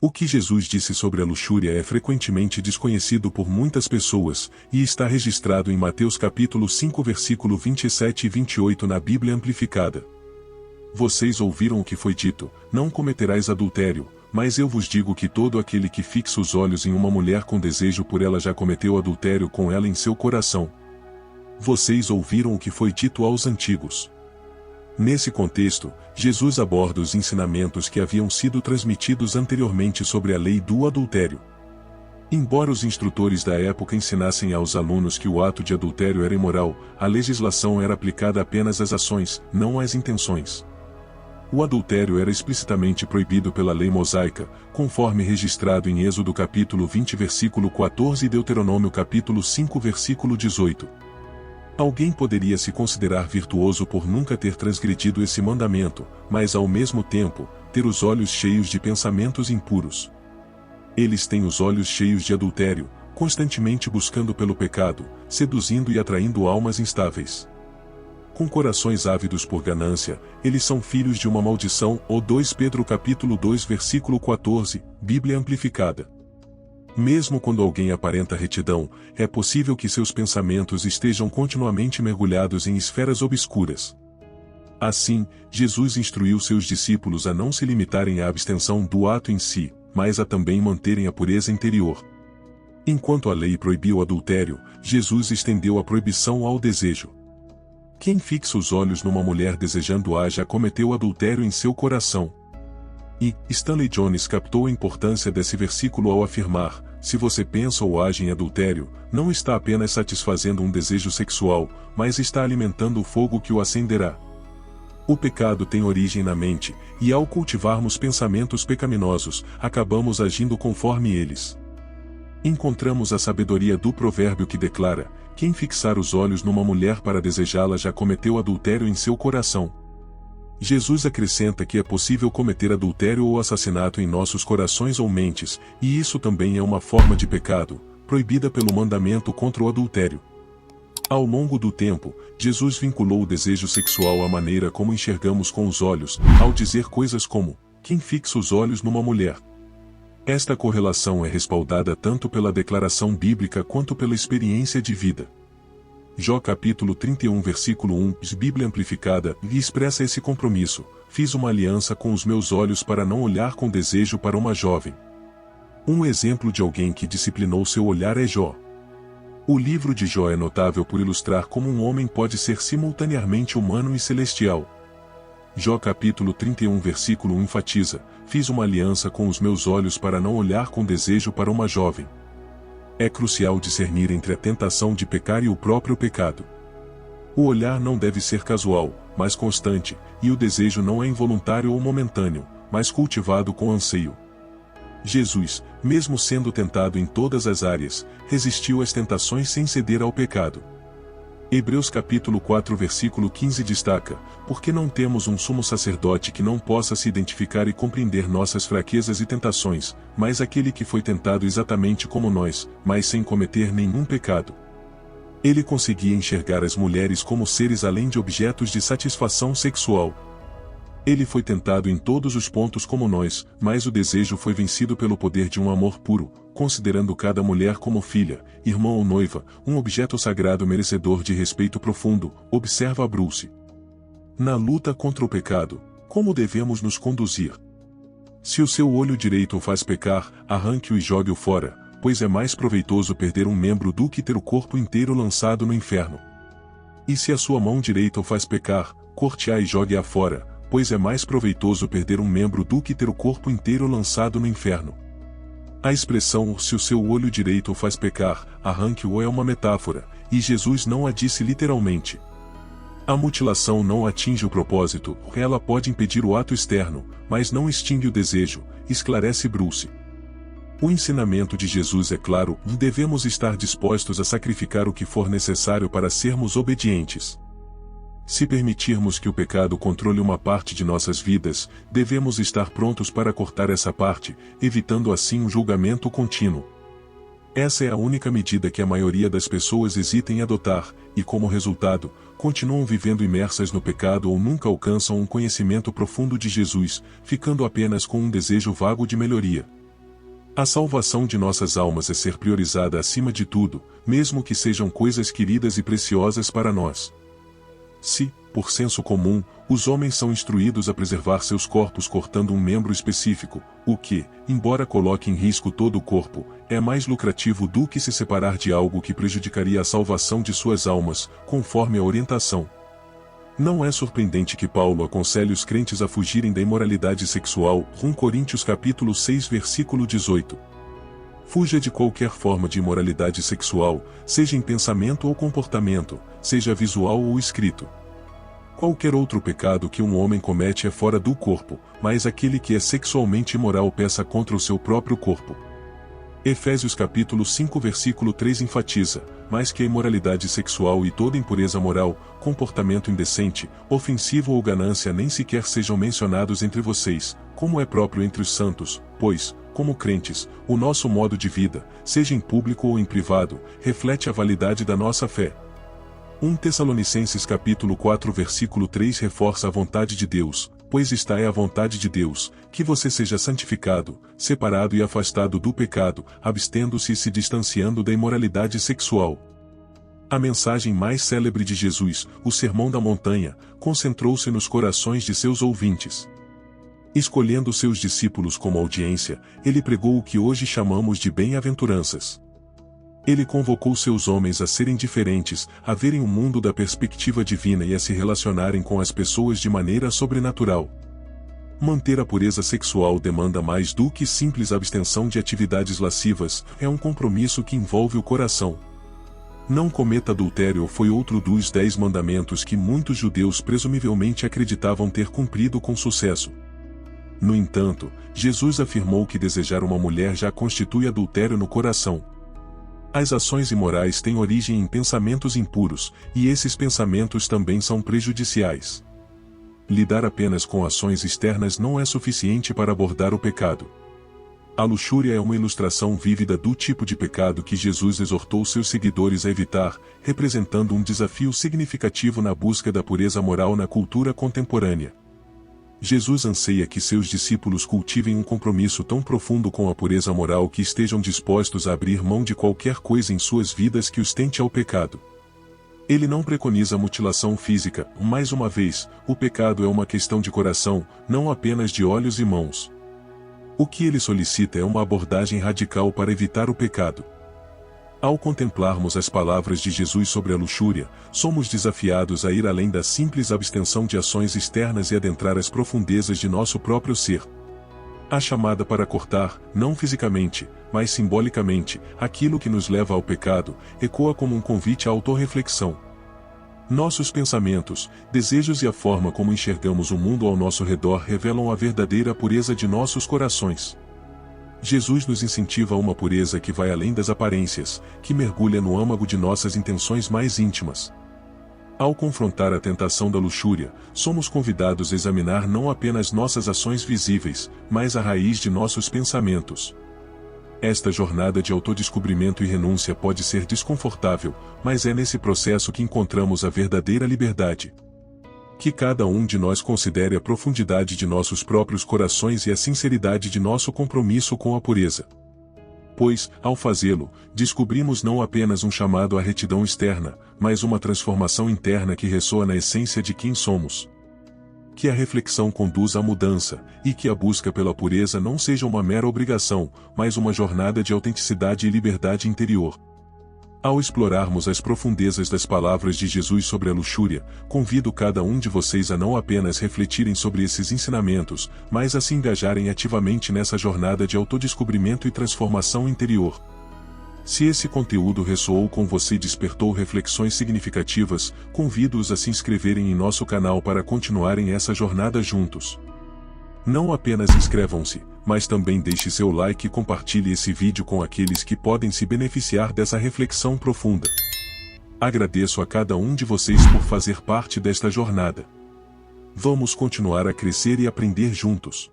O que Jesus disse sobre a luxúria é frequentemente desconhecido por muitas pessoas, e está registrado em Mateus capítulo 5 versículo 27 e 28 na Bíblia Amplificada. Vocês ouviram o que foi dito, não cometerás adultério, mas eu vos digo que todo aquele que fixa os olhos em uma mulher com desejo por ela já cometeu adultério com ela em seu coração. Vocês ouviram o que foi dito aos antigos. Nesse contexto, Jesus aborda os ensinamentos que haviam sido transmitidos anteriormente sobre a lei do adultério. Embora os instrutores da época ensinassem aos alunos que o ato de adultério era imoral, a legislação era aplicada apenas às ações, não às intenções. O adultério era explicitamente proibido pela lei mosaica, conforme registrado em Êxodo capítulo 20 versículo 14 e Deuteronômio capítulo 5 versículo 18. Alguém poderia se considerar virtuoso por nunca ter transgredido esse mandamento, mas ao mesmo tempo, ter os olhos cheios de pensamentos impuros. Eles têm os olhos cheios de adultério, constantemente buscando pelo pecado, seduzindo e atraindo almas instáveis. Com corações ávidos por ganância, eles são filhos de uma maldição, ou 2 Pedro capítulo 2 versículo 14, Bíblia Amplificada. Mesmo quando alguém aparenta retidão, é possível que seus pensamentos estejam continuamente mergulhados em esferas obscuras. Assim, Jesus instruiu seus discípulos a não se limitarem à abstenção do ato em si, mas a também manterem a pureza interior. Enquanto a lei proibiu o adultério, Jesus estendeu a proibição ao desejo. Quem fixa os olhos numa mulher desejando-a já cometeu adultério em seu coração. E Stanley Jones captou a importância desse versículo ao afirmar: se você pensa ou age em adultério, não está apenas satisfazendo um desejo sexual, mas está alimentando o fogo que o acenderá. O pecado tem origem na mente, e ao cultivarmos pensamentos pecaminosos, acabamos agindo conforme eles. Encontramos a sabedoria do provérbio que declara: quem fixar os olhos numa mulher para desejá-la já cometeu adultério em seu coração. Jesus acrescenta que é possível cometer adultério ou assassinato em nossos corações ou mentes, e isso também é uma forma de pecado, proibida pelo mandamento contra o adultério. Ao longo do tempo, Jesus vinculou o desejo sexual à maneira como enxergamos com os olhos, ao dizer coisas como: quem fixa os olhos numa mulher. Esta correlação é respaldada tanto pela declaração bíblica quanto pela experiência de vida. Jó capítulo 31 versículo 1, Bíblia Amplificada, expressa esse compromisso: fiz uma aliança com os meus olhos para não olhar com desejo para uma jovem. Um exemplo de alguém que disciplinou seu olhar é Jó. O livro de Jó é notável por ilustrar como um homem pode ser simultaneamente humano e celestial. Jó capítulo 31 versículo 1 enfatiza: fiz uma aliança com os meus olhos para não olhar com desejo para uma jovem. É crucial discernir entre a tentação de pecar e o próprio pecado. O olhar não deve ser casual, mas constante, e o desejo não é involuntário ou momentâneo, mas cultivado com anseio. Jesus, mesmo sendo tentado em todas as áreas, resistiu às tentações sem ceder ao pecado. Hebreus capítulo 4 versículo 15 destaca: porque não temos um sumo sacerdote que não possa se identificar e compreender nossas fraquezas e tentações, mas aquele que foi tentado exatamente como nós, mas sem cometer nenhum pecado. Ele conseguia enxergar as mulheres como seres além de objetos de satisfação sexual. Ele foi tentado em todos os pontos como nós, mas o desejo foi vencido pelo poder de um amor puro, considerando cada mulher como filha, irmã ou noiva, um objeto sagrado merecedor de respeito profundo, observa Bruce. Na luta contra o pecado, como devemos nos conduzir? Se o seu olho direito o faz pecar, arranque-o e jogue-o fora, pois é mais proveitoso perder um membro do que ter o corpo inteiro lançado no inferno. E se a sua mão direita o faz pecar, corte-a e jogue-a fora, pois é mais proveitoso perder um membro do que ter o corpo inteiro lançado no inferno. A expressão "se o seu olho direito o faz pecar, arranque-o" é uma metáfora, e Jesus não a disse literalmente. A mutilação não atinge o propósito, ela pode impedir o ato externo, mas não extingue o desejo, esclarece Bruce. O ensinamento de Jesus é claro: devemos estar dispostos a sacrificar o que for necessário para sermos obedientes. Se permitirmos que o pecado controle uma parte de nossas vidas, devemos estar prontos para cortar essa parte, evitando assim um julgamento contínuo. Essa é a única medida que a maioria das pessoas hesita em adotar, e como resultado, continuam vivendo imersas no pecado ou nunca alcançam um conhecimento profundo de Jesus, ficando apenas com um desejo vago de melhoria. A salvação de nossas almas é ser priorizada acima de tudo, mesmo que sejam coisas queridas e preciosas para nós. Se, por senso comum, os homens são instruídos a preservar seus corpos cortando um membro específico, o que, embora coloque em risco todo o corpo, é mais lucrativo do que se separar de algo que prejudicaria a salvação de suas almas, conforme a orientação. Não é surpreendente que Paulo aconselhe os crentes a fugirem da imoralidade sexual, 1 Coríntios capítulo 6 versículo 18. Fuja de qualquer forma de imoralidade sexual, seja em pensamento ou comportamento, seja visual ou escrito. Qualquer outro pecado que um homem comete é fora do corpo, mas aquele que é sexualmente imoral peca contra o seu próprio corpo. Efésios capítulo 5 versículo 3 enfatiza, mais que a imoralidade sexual e toda impureza moral, comportamento indecente, ofensivo ou ganância nem sequer sejam mencionados entre vocês, como é próprio entre os santos, pois, como crentes, o nosso modo de vida, seja em público ou em privado, reflete a validade da nossa fé. 1 Tessalonicenses capítulo 4 versículo 3 reforça a vontade de Deus, pois esta é a vontade de Deus, que você seja santificado, separado e afastado do pecado, abstendo-se e se distanciando da imoralidade sexual. A mensagem mais célebre de Jesus, o Sermão da Montanha, concentrou-se nos corações de seus ouvintes. Escolhendo seus discípulos como audiência, ele pregou o que hoje chamamos de bem-aventuranças. Ele convocou seus homens a serem diferentes, a verem o mundo da perspectiva divina e a se relacionarem com as pessoas de maneira sobrenatural. Manter a pureza sexual demanda mais do que simples abstenção de atividades lascivas, é um compromisso que envolve o coração. Não cometa adultério foi outro dos 10 mandamentos que muitos judeus presumivelmente acreditavam ter cumprido com sucesso. No entanto, Jesus afirmou que desejar uma mulher já constitui adultério no coração. As ações imorais têm origem em pensamentos impuros, e esses pensamentos também são prejudiciais. Lidar apenas com ações externas não é suficiente para abordar o pecado. A luxúria é uma ilustração vívida do tipo de pecado que Jesus exortou seus seguidores a evitar, representando um desafio significativo na busca da pureza moral na cultura contemporânea. Jesus anseia que seus discípulos cultivem um compromisso tão profundo com a pureza moral que estejam dispostos a abrir mão de qualquer coisa em suas vidas que os tente ao pecado. Ele não preconiza mutilação física, mais uma vez, o pecado é uma questão de coração, não apenas de olhos e mãos. O que ele solicita é uma abordagem radical para evitar o pecado. Ao contemplarmos as palavras de Jesus sobre a luxúria, somos desafiados a ir além da simples abstenção de ações externas e adentrar as profundezas de nosso próprio ser. A chamada para cortar, não fisicamente, mas simbolicamente, aquilo que nos leva ao pecado, ecoa como um convite à autorreflexão. Nossos pensamentos, desejos e a forma como enxergamos o mundo ao nosso redor revelam a verdadeira pureza de nossos corações. Jesus nos incentiva a uma pureza que vai além das aparências, que mergulha no âmago de nossas intenções mais íntimas. Ao confrontar a tentação da luxúria, somos convidados a examinar não apenas nossas ações visíveis, mas a raiz de nossos pensamentos. Esta jornada de autodescobrimento e renúncia pode ser desconfortável, mas é nesse processo que encontramos a verdadeira liberdade. Que cada um de nós considere a profundidade de nossos próprios corações e a sinceridade de nosso compromisso com a pureza. Pois, ao fazê-lo, descobrimos não apenas um chamado à retidão externa, mas uma transformação interna que ressoa na essência de quem somos. Que a reflexão conduza à mudança, e que a busca pela pureza não seja uma mera obrigação, mas uma jornada de autenticidade e liberdade interior. Ao explorarmos as profundezas das palavras de Jesus sobre a luxúria, convido cada um de vocês a não apenas refletirem sobre esses ensinamentos, mas a se engajarem ativamente nessa jornada de autodescobrimento e transformação interior. Se esse conteúdo ressoou com você e despertou reflexões significativas, convido-os a se inscreverem em nosso canal para continuarem essa jornada juntos. Não apenas inscrevam-se, mas também deixe seu like e compartilhe esse vídeo com aqueles que podem se beneficiar dessa reflexão profunda. Agradeço a cada um de vocês por fazer parte desta jornada. Vamos continuar a crescer e aprender juntos.